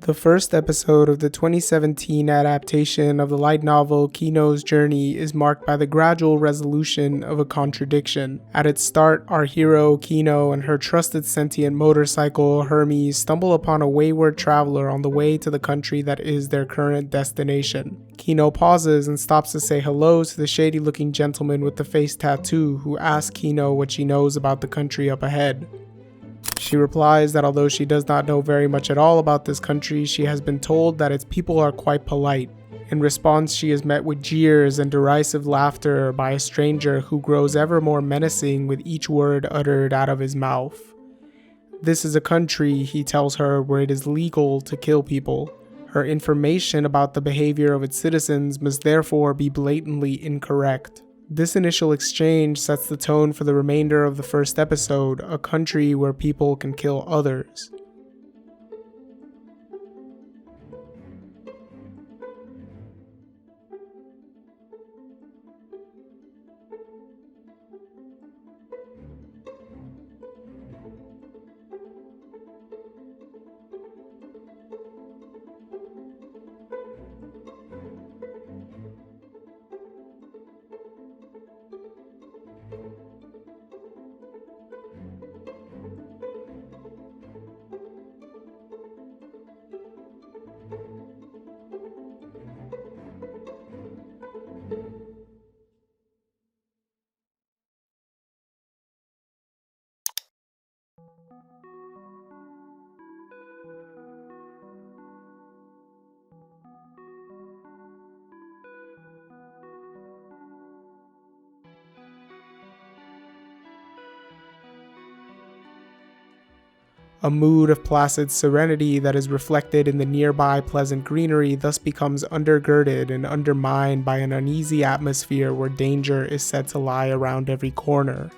The first episode of the 2017 adaptation of the light novel Kino's journey is marked by the gradual resolution of a contradiction. At its start, our hero, Kino, and her trusted sentient motorcycle, Hermes, stumble upon a wayward traveler on the way to the country that is their current destination. Kino pauses and stops to say hello to the shady-looking gentleman with the face tattoo who asks Kino what she knows about the country up ahead. She replies that although she does not know very much at all about this country, she has been told that its people are quite polite. In response, she is met with jeers and derisive laughter by a stranger who grows ever more menacing with each word uttered out of his mouth. This is a country, he tells her, where it is legal to kill people. Her information about the behavior of its citizens must therefore be blatantly incorrect. This initial exchange sets the tone for the remainder of the first episode, a country where people can kill others. A mood of placid serenity that is reflected in the nearby pleasant greenery thus becomes undergirded and undermined by an uneasy atmosphere where danger is said to lie around every corner.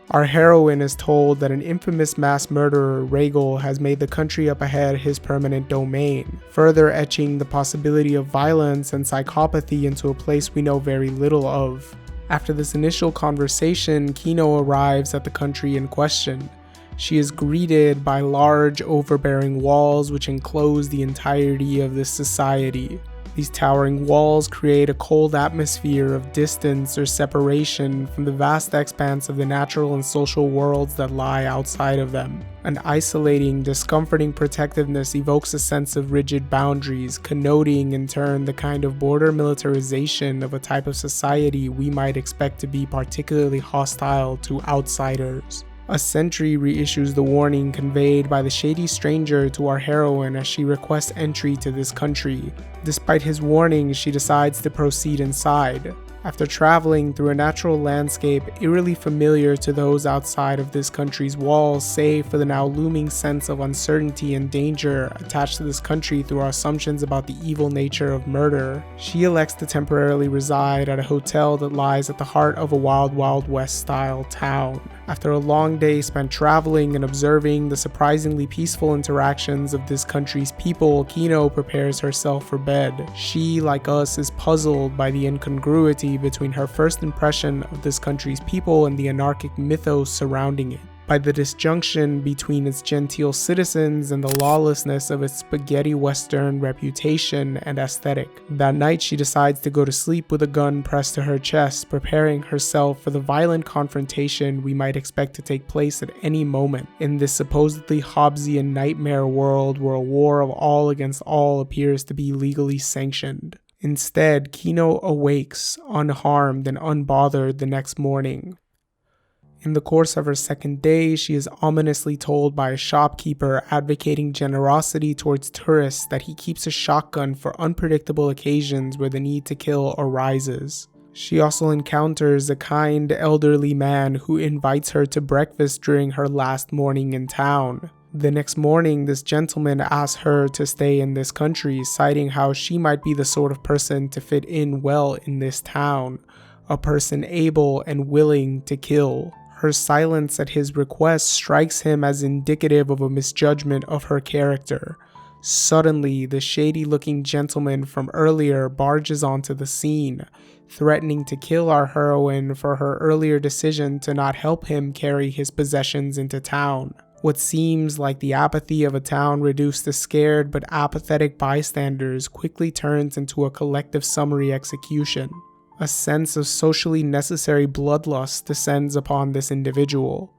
Our heroine is told that an infamous mass murderer, Regal, has made the country up ahead his permanent domain, further etching the possibility of violence and psychopathy into a place we know very little of. After this initial conversation, Kino arrives at the country in question. She is greeted by large, overbearing walls which enclose the entirety of this society. These towering walls create a cold atmosphere of distance or separation from the vast expanse of the natural and social worlds that lie outside of them. An isolating, discomforting protectiveness evokes a sense of rigid boundaries, connoting in turn the kind of border militarization of a type of society we might expect to be particularly hostile to outsiders. A sentry reissues the warning conveyed by the shady stranger to our heroine as she requests entry to this country. Despite his warning, she decides to proceed inside. After traveling through a natural landscape eerily familiar to those outside of this country's walls, save for the now looming sense of uncertainty and danger attached to this country through our assumptions about the evil nature of murder, she elects to temporarily reside at a hotel that lies at the heart of a Wild Wild West style town. After a long day spent traveling and observing the surprisingly peaceful interactions of this country's people, Kino prepares herself for bed. She, like us, is puzzled by the incongruity between her first impression of this country's people and the anarchic mythos surrounding it, by the disjunction between its genteel citizens and the lawlessness of its spaghetti western reputation and aesthetic. That night she decides to go to sleep with a gun pressed to her chest, preparing herself for the violent confrontation we might expect to take place at any moment in this supposedly Hobbesian nightmare world where a war of all against all appears to be legally sanctioned. Instead, Kino awakes, unharmed and unbothered the next morning. In the course of her second day, she is ominously told by a shopkeeper advocating generosity towards tourists that he keeps a shotgun for unpredictable occasions where the need to kill arises. She also encounters a kind, elderly man who invites her to breakfast during her last morning in town. The next morning, this gentleman asks her to stay in this country, citing how she might be the sort of person to fit in well in this town, a person able and willing to kill. Her silence at his request strikes him as indicative of a misjudgment of her character. Suddenly, the shady-looking gentleman from earlier barges onto the scene, threatening to kill our heroine for her earlier decision to not help him carry his possessions into town. What seems like the apathy of a town reduced to scared but apathetic bystanders quickly turns into a collective summary execution. A sense of socially necessary bloodlust descends upon this individual.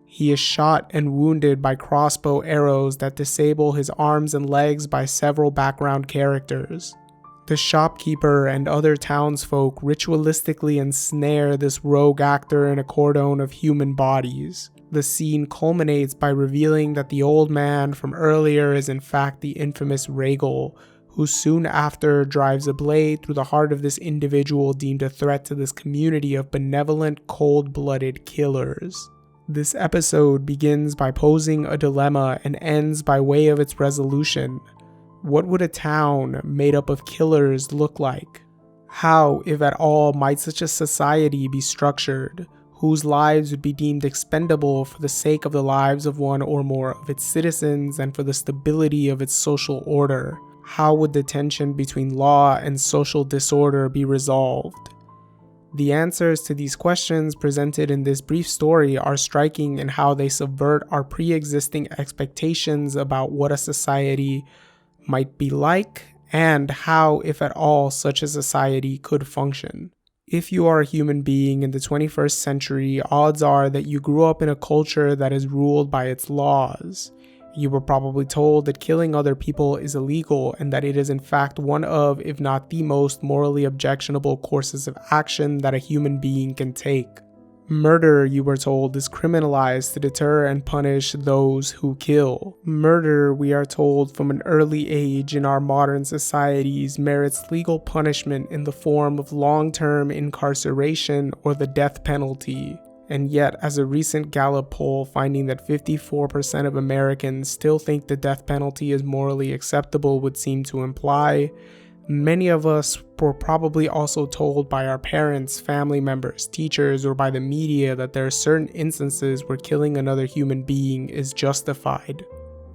He is shot and wounded by crossbow arrows that disable his arms and legs by several background characters. The shopkeeper and other townsfolk ritualistically ensnare this rogue actor in a cordon of human bodies. The scene culminates by revealing that the old man from earlier is in fact the infamous Regal, who soon after drives a blade through the heart of this individual deemed a threat to this community of benevolent, cold-blooded killers. This episode begins by posing a dilemma and ends by way of its resolution. What would a town made up of killers look like? How, if at all, might such a society be structured, whose lives would be deemed expendable for the sake of the lives of one or more of its citizens and for the stability of its social order? How would the tension between law and social disorder be resolved? The answers to these questions presented in this brief story are striking in how they subvert our pre-existing expectations about what a society might be like and how, if at all, such a society could function. If you are a human being in the 21st century, odds are that you grew up in a culture that is ruled by its laws. You were probably told that killing other people is illegal and that it is in fact one of, if not the most morally objectionable courses of action that a human being can take. Murder, you were told, is criminalized to deter and punish those who kill. Murder, we are told from an early age in our modern societies, merits legal punishment in the form of long-term incarceration or the death penalty. And yet, as a recent Gallup poll finding that 54% of Americans still think the death penalty is morally acceptable would seem to imply, many of us were probably also told by our parents, family members, teachers, or by the media that there are certain instances where killing another human being is justified.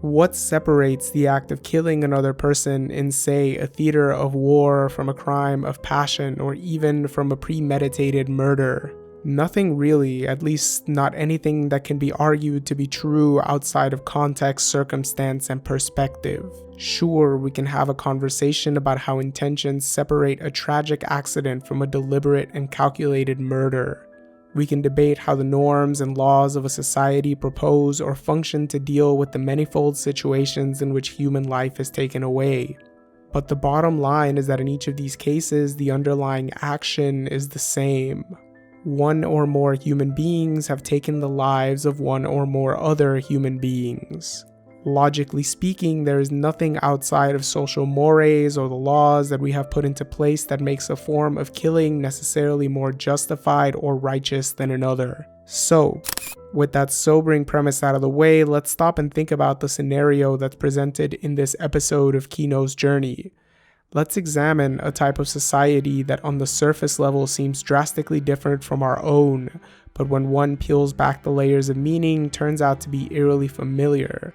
What separates the act of killing another person in, say, a theater of war from a crime of passion or even from a premeditated murder? Nothing really, at least not anything that can be argued to be true outside of context, circumstance, and perspective. Sure, we can have a conversation about how intentions separate a tragic accident from a deliberate and calculated murder. We can debate how the norms and laws of a society propose or function to deal with the manifold situations in which human life is taken away. But the bottom line is that in each of these cases, the underlying action is the same. One or more human beings have taken the lives of one or more other human beings. Logically speaking, there is nothing outside of social mores or the laws that we have put into place that makes a form of killing necessarily more justified or righteous than another. So, with that sobering premise out of the way, let's stop and think about the scenario that's presented in this episode of Kino's journey. Let's examine a type of society that on the surface level seems drastically different from our own, but when one peels back the layers of meaning, turns out to be eerily familiar,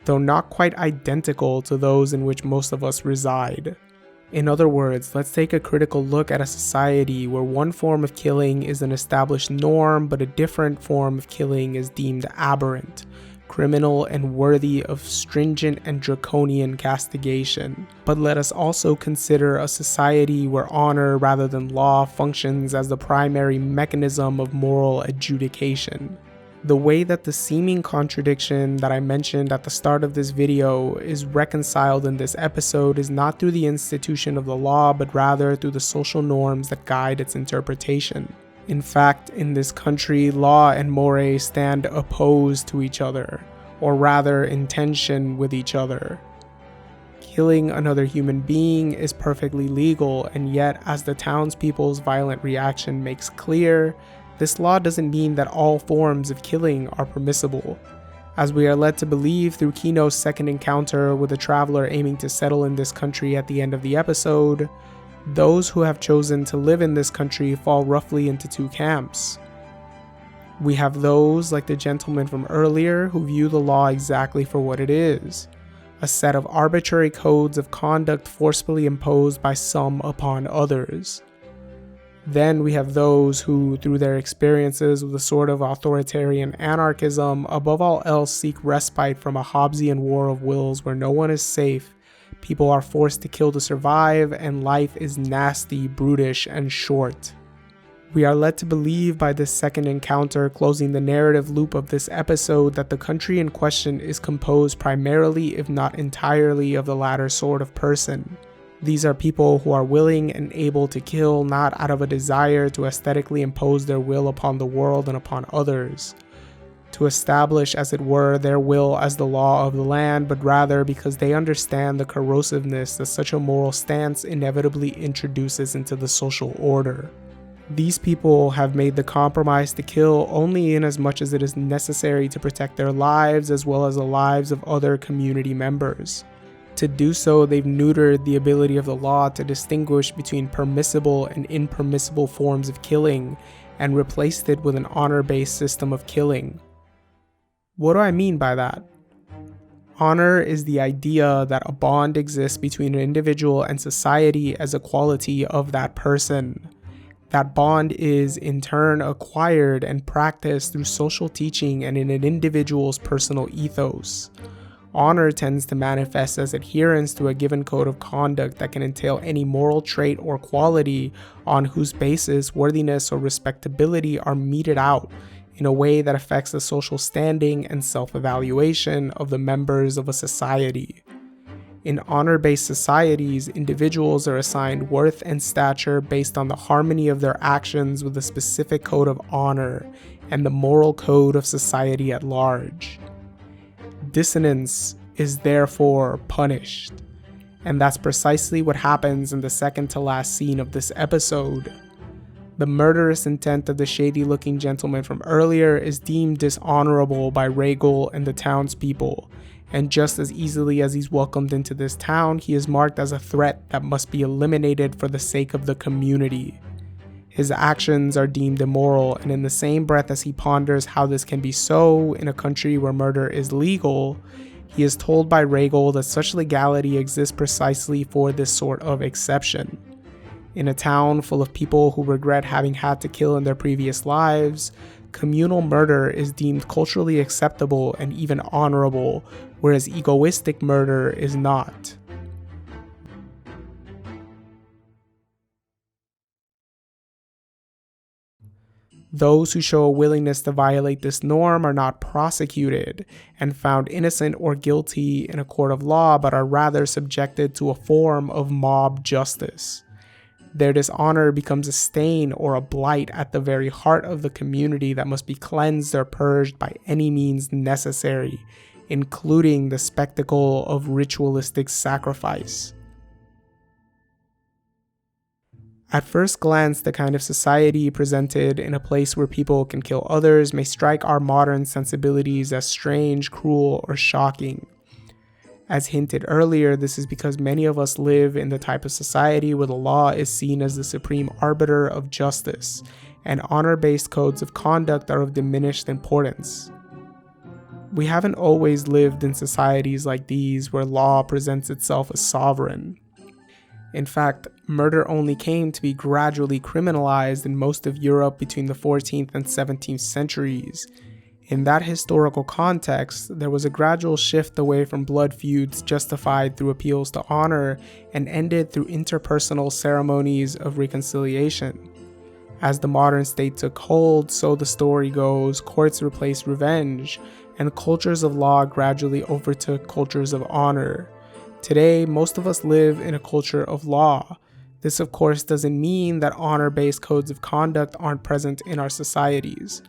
though not quite identical to those in which most of us reside. In other words, let's take a critical look at a society where one form of killing is an established norm, but a different form of killing is deemed aberrant, criminal, and worthy of stringent and draconian castigation. But let us also consider a society where honor rather than law functions as the primary mechanism of moral adjudication. The way that the seeming contradiction that I mentioned at the start of this video is reconciled in this episode is not through the institution of the law, but rather through the social norms that guide its interpretation. In fact, in this country, law and mores stand opposed to each other, or rather in tension with each other. Killing another human being is perfectly legal, and yet, as the townspeople's violent reaction makes clear, this law doesn't mean that all forms of killing are permissible. As we are led to believe through Kino's second encounter with a traveler aiming to settle in this country at the end of the episode, those who have chosen to live in this country fall roughly into two camps. We have those, like the gentleman from earlier, who view the law exactly for what it is, a set of arbitrary codes of conduct forcefully imposed by some upon others. Then we have those who, through their experiences with a sort of authoritarian anarchism, above all else seek respite from a Hobbesian war of wills where no one is safe, people are forced to kill to survive, and life is nasty, brutish, and short. We are led to believe by this second encounter, closing the narrative loop of this episode, that the country in question is composed primarily, if not entirely, of the latter sort of person. These are people who are willing and able to kill not out of a desire to aesthetically impose their will upon the world and upon others, to establish, as it were, their will as the law of the land, but rather because they understand the corrosiveness that such a moral stance inevitably introduces into the social order. These people have made the compromise to kill only in as much as it is necessary to protect their lives as well as the lives of other community members. To do so, they've neutered the ability of the law to distinguish between permissible and impermissible forms of killing and replaced it with an honor-based system of killing. What do I mean by that? Honor is the idea that a bond exists between an individual and society as a quality of that person. That bond is, in turn, acquired and practiced through social teaching and in an individual's personal ethos. Honor tends to manifest as adherence to a given code of conduct that can entail any moral trait or quality on whose basis worthiness or respectability are meted out in a way that affects the social standing and self-evaluation of the members of a society. In honor-based societies, individuals are assigned worth and stature based on the harmony of their actions with a specific code of honor and the moral code of society at large. Dissonance is therefore punished, and that's precisely what happens in the second to last scene of this episode. The murderous intent of the shady-looking gentleman from earlier is deemed dishonorable by Rhaegal and the townspeople, and just as easily as he's welcomed into this town, he is marked as a threat that must be eliminated for the sake of the community. His actions are deemed immoral, and in the same breath as he ponders how this can be so in a country where murder is legal, he is told by Rhaegal that such legality exists precisely for this sort of exception. In a town full of people who regret having had to kill in their previous lives, communal murder is deemed culturally acceptable and even honorable, whereas egoistic murder is not. Those who show a willingness to violate this norm are not prosecuted and found innocent or guilty in a court of law, but are rather subjected to a form of mob justice. Their dishonor becomes a stain or a blight at the very heart of the community that must be cleansed or purged by any means necessary, including the spectacle of ritualistic sacrifice. At first glance, the kind of society presented in a place where people can kill others may strike our modern sensibilities as strange, cruel, or shocking. As hinted earlier, this is because many of us live in the type of society where the law is seen as the supreme arbiter of justice, and honor-based codes of conduct are of diminished importance. We haven't always lived in societies like these where law presents itself as sovereign. In fact, murder only came to be gradually criminalized in most of Europe between the 14th and 17th centuries. In that historical context, there was a gradual shift away from blood feuds justified through appeals to honor and ended through interpersonal ceremonies of reconciliation. As the modern state took hold, so the story goes, courts replaced revenge, and cultures of law gradually overtook cultures of honor. Today, most of us live in a culture of law. This, of course, doesn't mean that honor-based codes of conduct aren't present in our societies.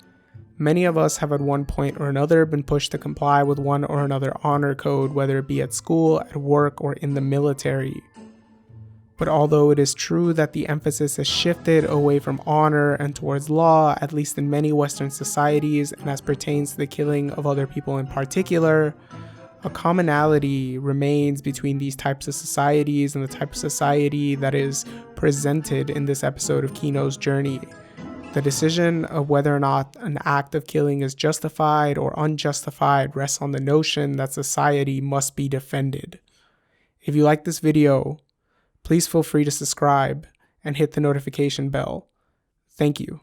Many of us have at one point or another been pushed to comply with one or another honor code, whether it be at school, at work, or in the military. But although it is true that the emphasis has shifted away from honor and towards law, at least in many Western societies, and as pertains to the killing of other people in particular, a commonality remains between these types of societies and the type of society that is presented in this episode of Kino's journey. The decision of whether or not an act of killing is justified or unjustified rests on the notion that society must be defended. If you like this video, please feel free to subscribe and hit the notification bell Thank you.